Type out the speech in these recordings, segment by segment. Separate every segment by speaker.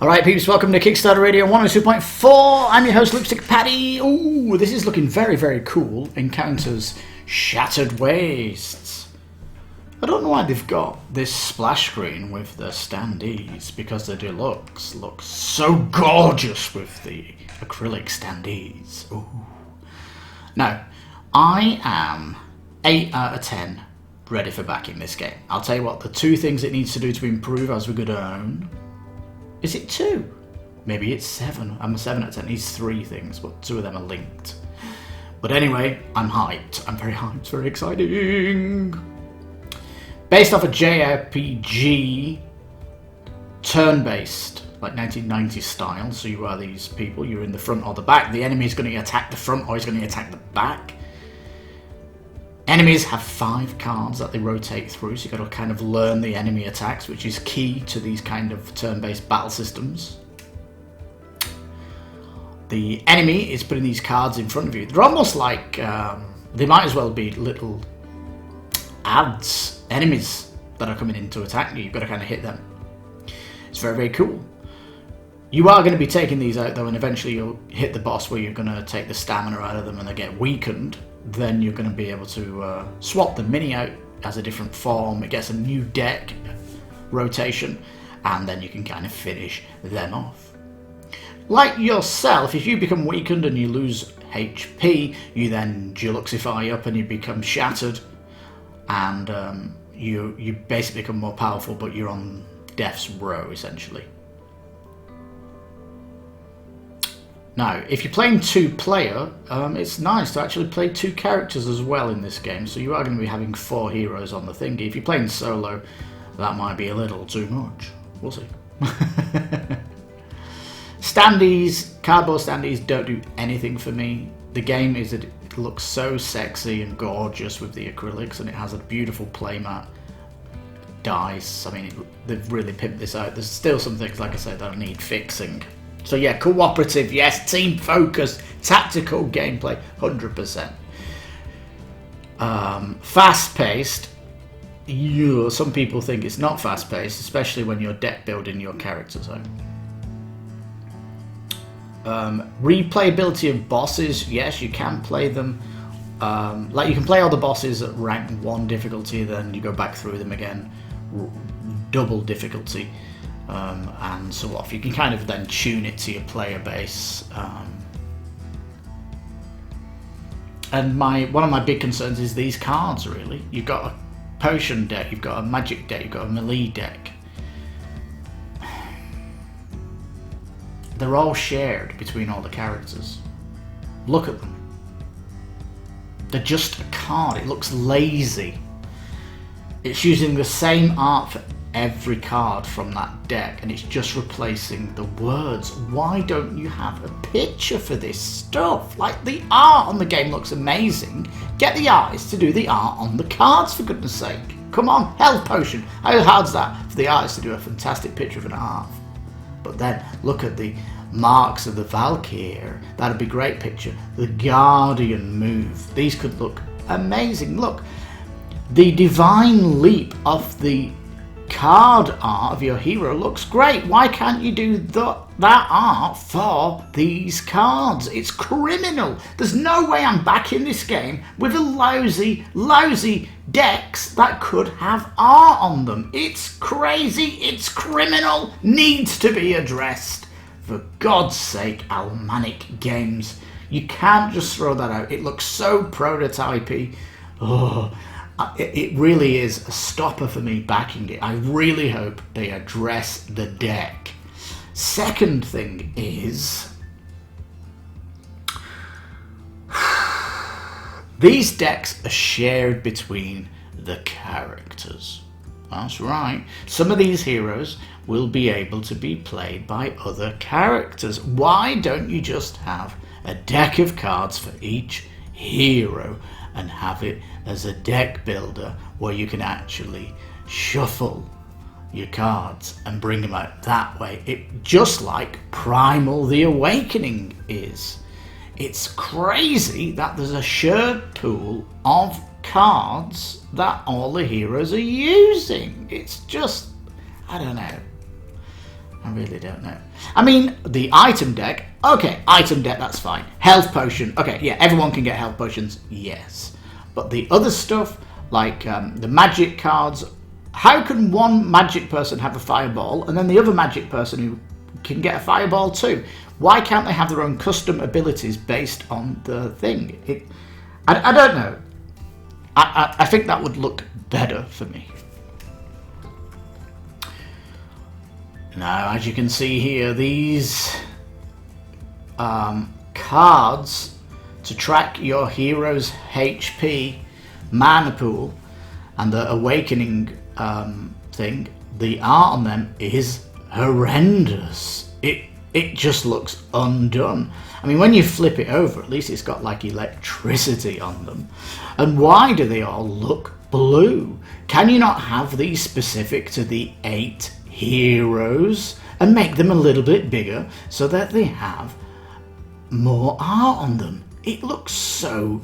Speaker 1: Alright peeps, welcome to Kickstarter Radio 102.4. I'm your host Lipstickpaddy. Ooh, this is looking very, very cool. Encounters Shattered Wastes. I don't know why they've got this splash screen with the standees, because the deluxe looks so gorgeous with the acrylic standees. Ooh. Now, I am 8 out of 10 ready for backing this game. I'll tell you what, the two things it needs to do to improve as we're going to own. Is it 2? Maybe it's 7. I'm a 7 out of 10. It needs 3 things, but 2 of them are linked. But anyway, I'm hyped. I'm very hyped. Very exciting. Based off a jrpg, turn-based, like 1990s style. So you are these people. You're in the front or the back. The enemy is going to attack the front or he's going to attack the back. Enemies have 5 cards that they rotate through, so you've got to kind of learn the enemy attacks, which is key to these kind of turn-based battle systems. The enemy is putting these cards in front of you. They're almost like, they might as well be little ads, enemies that are coming in to attack you. You've got to kind of hit them. It's very, very cool. You are going to be taking these out though, and eventually you'll hit the boss where you're going to take the stamina out of them and they get weakened. Then you're going to be able to swap the mini out as a different form. It gets a new deck rotation, and then you can kind of finish them off. Like yourself, if you become weakened and you lose HP, you then deluxify up and you become shattered, and you basically become more powerful, but you're on death's row essentially. Now, if you're playing 2-player, it's nice to actually play 2 characters as well in this game, so you are going to be having 4 heroes on the thingy. If you're playing solo, that might be a little too much. We'll see. Standees, cardboard standees don't do anything for me. The game it looks so sexy and gorgeous with the acrylics, and it has a beautiful playmat. Dice, I mean, they've really pimped this out. There's still some things, like I said, that need fixing. So yeah, cooperative, yes, team focus, tactical gameplay, 100%. Fast-paced, some people think it's not fast-paced, especially when you're deck building your characters out. Replayability of bosses, yes, you can play them. Like you can play all the bosses at rank 1 difficulty, then you go back through them again, double difficulty. And so off. You can kind of then tune it to your player base. And one of my big concerns is these cards, really. You've got a potion deck, you've got a magic deck, you've got a melee deck. They're all shared between all the characters. Look at them. They're just a card. It looks lazy. It's using the same art for every card from that deck, and it's just replacing the words. Why don't you have a picture for this stuff? Like, the art on the game looks amazing. Get the artists to do the art on the cards, for goodness sake. Come on, health potion. How hard's that for the artist to do a fantastic picture of an half? But then look at the marks of the Valkyr. That'd be a great picture. The Guardian move. These could look amazing. Look, the divine leap of the card art of your hero looks great. Why can't you do that art for these cards? It's criminal. There's no way I'm backing this game with a lousy decks that could have art on them. It's crazy. It's criminal. Needs to be addressed. For God's sake, Almanic Games. You can't just throw that out. It looks so prototypey. Oh, it really is a stopper for me backing it. I really hope they address the deck. Second thing is, these decks are shared between the characters. That's right. Some of these heroes will be able to be played by other characters. Why don't you just have a deck of cards for each hero and have it as a deck builder where you can actually shuffle your cards and bring them out that way? It just like Primal the Awakening is. It's crazy that there's a shared pool of cards that all the heroes are using. It's just, I don't know. I really don't know. I mean, the item deck, okay, item deck, that's fine. Health potion, okay, yeah, everyone can get health potions, yes. But the other stuff, like the magic cards, how can one magic person have a fireball and then the other magic person who can get a fireball too? Why can't they have their own custom abilities based on the thing? I don't know. I think that would look better for me. Now, as you can see here, these cards to track your hero's HP, mana pool, and the awakening thing, the art on them is horrendous. It just looks undone. I mean, when you flip it over, at least it's got like electricity on them. And why do they all look blue? Can you not have these specific to the 8 heroes and make them a little bit bigger so that they have more art on them? It looks so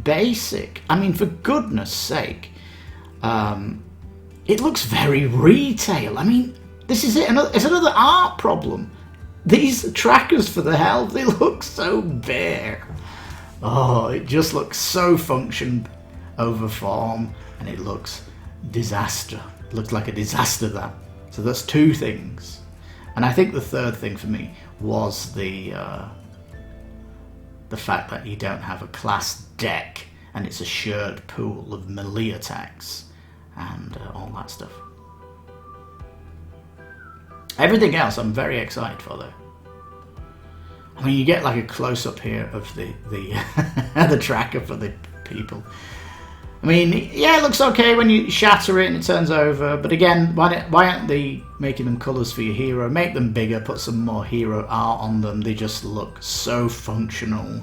Speaker 1: basic. I mean, for goodness sake, it looks very retail. I mean, this is it. It's another art problem. These trackers for the health, they look so bare. Oh, it just looks so function over form, and it looks disaster. It looks like a disaster, that. So that's 2 things. And I think the third thing for me was the fact that you don't have a class deck and it's a shared pool of melee attacks and all that stuff. Everything else I'm very excited for, though. I mean, you get like a close-up here of the the tracker for the people. I mean, yeah, it looks okay when you shatter it and it turns over, but again, why aren't they making them colours for your hero? Make them bigger, put some more hero art on them. They just look so functional.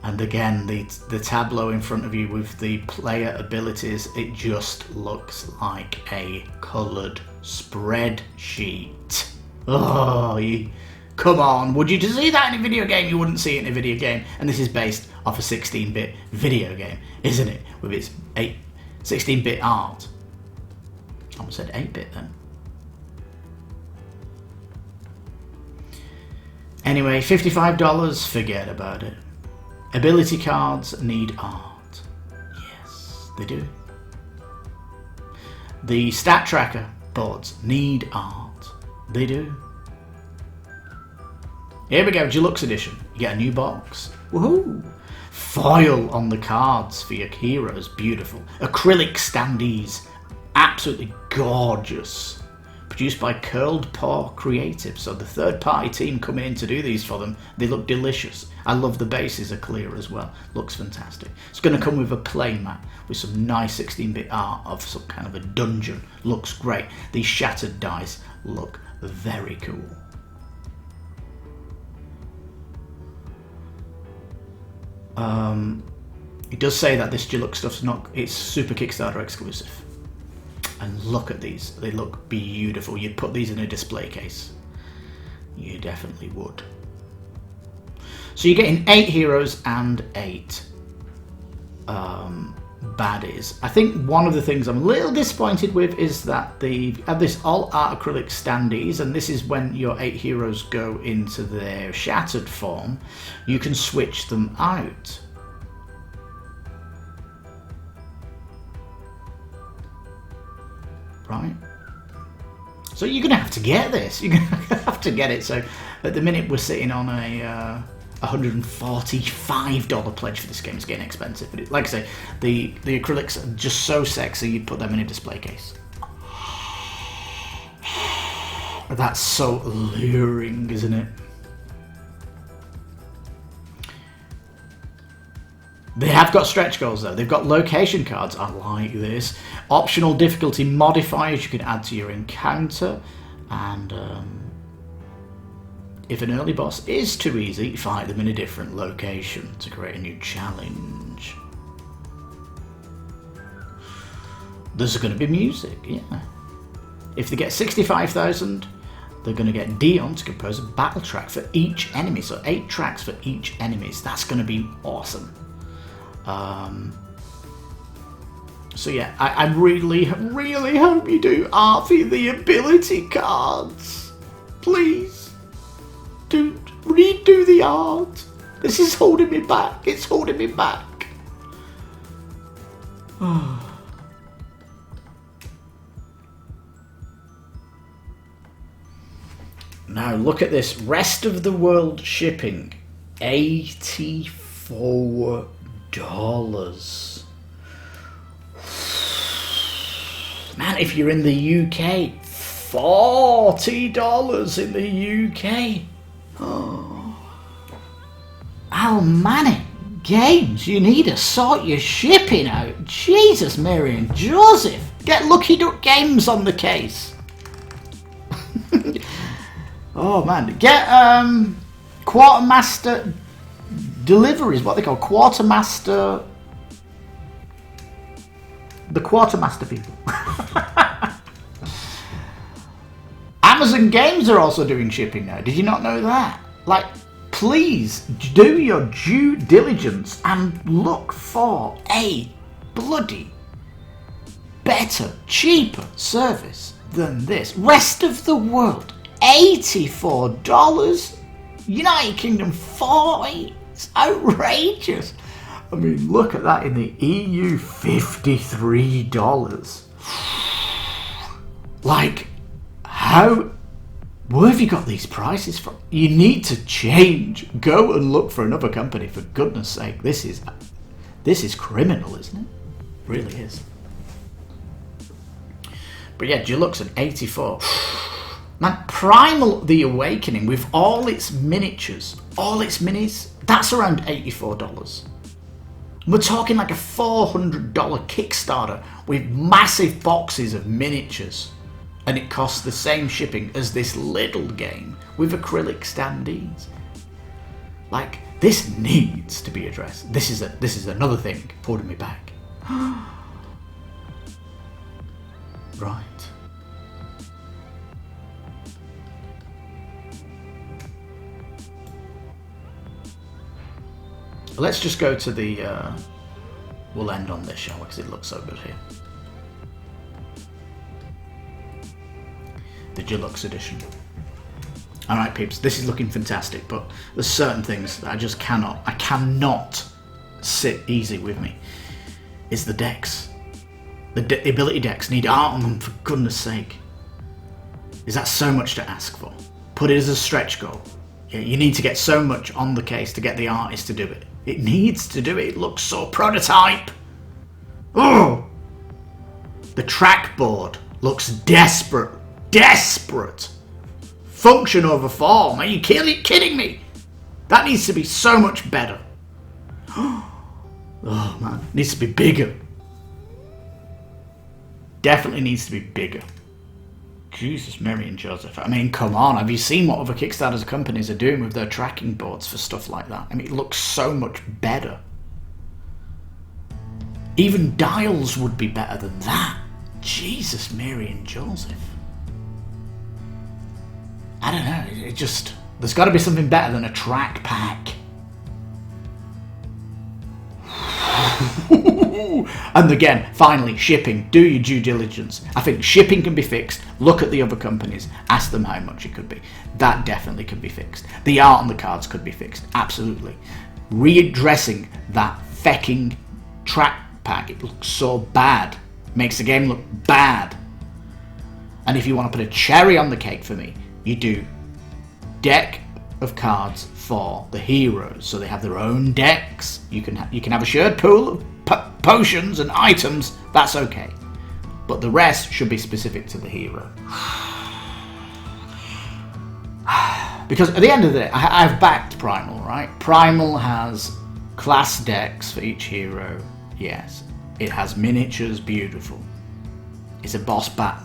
Speaker 1: And again, the tableau in front of you with the player abilities, it just looks like a coloured spreadsheet. Oh, come on, would you see that in a video game? You wouldn't see it in a video game. And this is based off a 16-bit video game, isn't it? With its 16-bit art. I almost said 8-bit then. Anyway, $55, forget about it. Ability cards need art. Yes, they do. The stat tracker boards need art. They do. Here we go, Deluxe Edition. You get a new box. Woohoo! Foil on the cards for your heroes. Beautiful. Acrylic standees. Absolutely gorgeous. Produced by Curled Paw Creative. So the third-party team come in to do these for them. They look delicious. I love the bases are clear as well. Looks fantastic. It's going to come with a play mat with some nice 16-bit art of some kind of a dungeon. Looks great. These shattered dice look very cool. It does say that this deluxe stuff's it's super Kickstarter exclusive. And look at these, they look beautiful. You'd put these in a display case. You definitely would. So you're getting 8 heroes and 8 baddies. I think one of the things I'm a little disappointed with is that they have this all art acrylic standees, and this is when your 8 heroes go into their shattered form. You can switch them out. Right? So you're going to have to get this. You're going to have to get it. So at the minute we're sitting on a $145 pledge for this game. It's getting expensive. But like I say, the acrylics are just so sexy, you'd put them in a display case. That's so alluring, isn't it? They have got stretch goals though. They've got location cards. I like this. Optional difficulty modifiers you can add to your encounter. And if an early boss is too easy, fight them in a different location to create a new challenge. There's going to be music, yeah. If they get 65,000, they're going to get Dion to compose a battle track for each enemy. So 8 tracks for each enemy. That's going to be awesome. So yeah, I really, really hope you do art for the ability cards. please, redo the art. This is holding me back. It's holding me back. Now look at this. Rest of the world shipping, $84. Man, if you're in the UK, $40 in the UK. Oh man, games, you need to sort your shipping out. Jesus, Mary and Joseph. Get Lucky Duck Games on the case. Oh man, get Quartermaster Deliveries, what they call Quartermaster. The Quartermaster people. Amazon Games are also doing shipping now. Did you not know that? Like, please do your due diligence and look for a bloody better, cheaper service than this. Rest of the world, $84. United Kingdom, $40. It's outrageous. I mean, look at that in the EU, $53. Like, where have you got these prices from? You need to change. Go and look for another company, for goodness sake. This is criminal, isn't it? Really is. But yeah, Deluxe at 84. Man, Primal The Awakening with all its miniatures, all its minis, that's around $84. We're talking like a $400 Kickstarter with massive boxes of miniatures. And it costs the same shipping as this little game with acrylic standees. Like, this needs to be addressed. This is another thing holding me back. Right. Let's just go to the... we'll end on this, shall we? Because it looks so good here. The Deluxe Edition. Alright peeps, this is looking fantastic, but there's certain things that I cannot sit easy with me. It's the decks. The ability decks need art on them, for goodness sake. Is that so much to ask for? Put it as a stretch goal. Yeah, you need to get so much on the case to get the artist to do it. It needs to do it. It looks so prototype. Oh! The trackboard looks desperate. Desperate. Function over form. Are you kidding me? That needs to be so much better. Oh man, it needs to be bigger. Definitely needs to be bigger. Jesus, Mary and Joseph. I mean, come on. Have you seen what other Kickstarter companies are doing with their tracking boards for stuff like that? I mean, it looks so much better. Even dials would be better than that. Jesus, Mary and Joseph. I don't know. It just... There's got to be something better than a track pack. And again, finally, shipping. Do your due diligence. I think shipping can be fixed. Look at the other companies. Ask them how much it could be. That definitely can be fixed. The art on the cards could be fixed. Absolutely. Readdressing that fecking track pack. It looks so bad. Makes the game look bad. And if you want to put a cherry on the cake for me, you do deck of cards for the heroes, so they have their own decks. You can have a shared pool of potions and items. That's okay, but the rest should be specific to the hero. Because at the end of the day, I've backed Primal, right? Primal has class decks for each hero. Yes, it has miniatures, beautiful. It's a boss battler.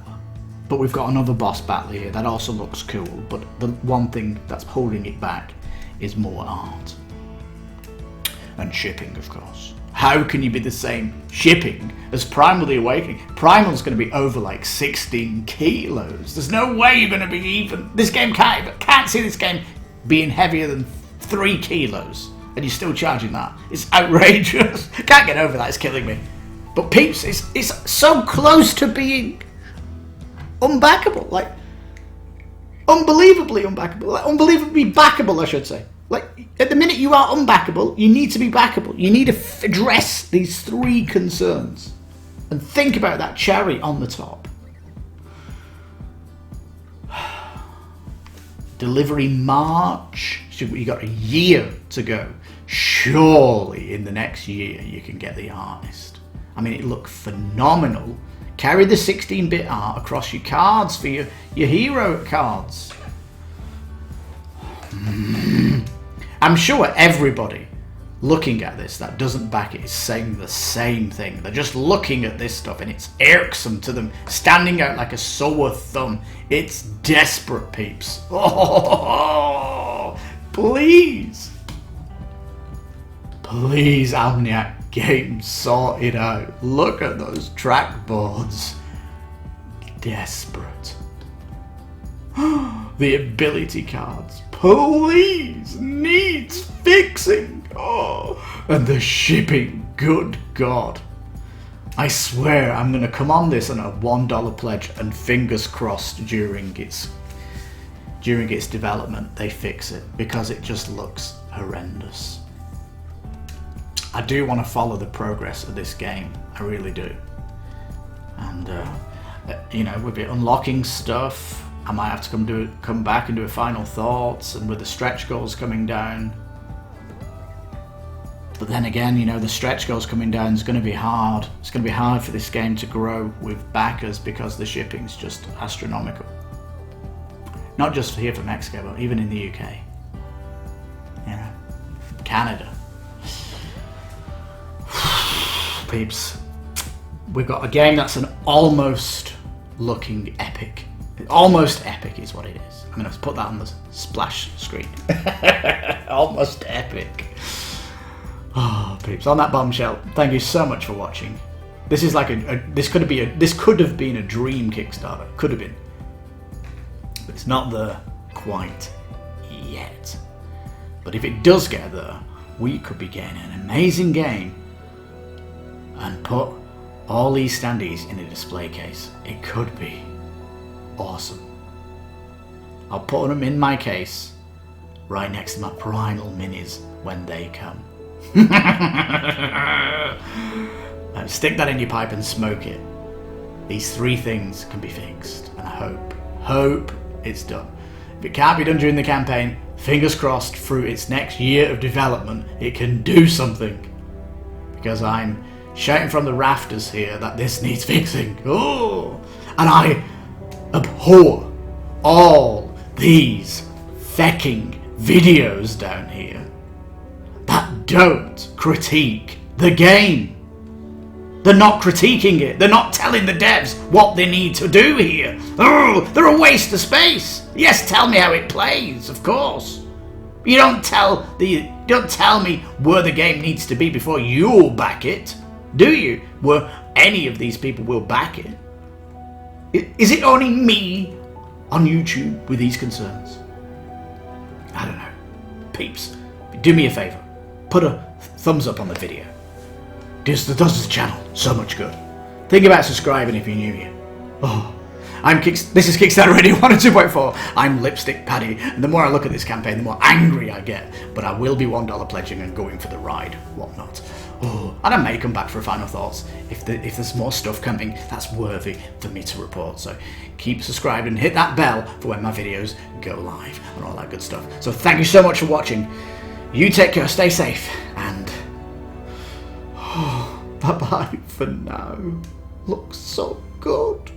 Speaker 1: But we've got another boss battle here that also looks cool, but the one thing that's holding it back is more art. And shipping, of course. How can you be the same shipping as Primal The Awakening? Primal's going to be over like 16 kilos. There's no way you're going to be even. This game can't see this game being heavier than 3 kilos. And you're still charging that. It's outrageous. Can't get over that, it's killing me. But peeps, it's so close to being unbackable. Like, Unbelievably unbackable. Like, unbelievably backable, I should say. Like, at the minute you are unbackable, you need to be backable. You need to address these 3 concerns. And think about that cherry on the top. Delivery March. You got a year to go. Surely in the next year you can get the artist. I mean, it looked phenomenal. Carry the 16-bit art across your cards for your hero cards. I'm sure everybody looking at this that doesn't back it is saying the same thing. They're just looking at this stuff and it's irksome to them, standing out like a sore thumb. It's desperate, peeps. Oh, please. Please, Amniac Games, sort it out. Look at those trackboards. Desperate. The ability cards, please, needs fixing. Oh, and the shipping, good God. I swear I'm going to come on this on a $1 pledge, and fingers crossed during its development they fix it, because it just looks horrendous. I do want to follow the progress of this game, I really do. And you know, with it unlocking stuff, I might have to come back and do a final thoughts, and with the stretch goals coming down. But then again, you know, the stretch goals coming down is going to be hard. It's going to be hard for this game to grow with backers because the shipping's just astronomical. Not just here for Mexico, but even in the UK. You know, Canada. Peeps, we've got a game that's an almost looking epic. Almost epic is what it is. I'm going to put that on the splash screen. Almost epic. Oh, peeps, on that bombshell, thank you so much for watching. This is like this could have been a dream Kickstarter. Could have been. But it's not there quite yet. But if it does get there, we could be getting an amazing game and put all these standees in a display case. It could be awesome. I'll put them in my case right next to my Primal Minis when they come. Stick that in your pipe and smoke it. These 3 things can be fixed, and I hope it's done. If it can't be done during the campaign, fingers crossed through its next year of development it can do something, because I'm shouting from the rafters here that this needs fixing. Oh, and I abhor all these fecking videos down here that don't critique the game. They're not critiquing it. They're not telling the devs what they need to do here. Oh, they're a waste of space. Yes, tell me how it plays, of course. You don't tell me where the game needs to be before you'll back it, do you? Where any of these people will back it. Is it only me on YouTube with these concerns? I don't know. Peeps, do me a favour. Put a thumbs up on the video. Does the channel so much good. Think about subscribing if you're new here. Oh, this is Kickstarter Radio 102.4. I'm Lipstickpaddy, and the more I look at this campaign, the more angry I get. But I will be $1 pledging and going for the ride, whatnot. Oh, and I may come back for final thoughts if there's more stuff coming that's worthy for me to report. So keep subscribed and hit that bell for when my videos go live and all that good stuff. So thank you so much for watching. You take care, stay safe, and bye-bye for now. Looks so good.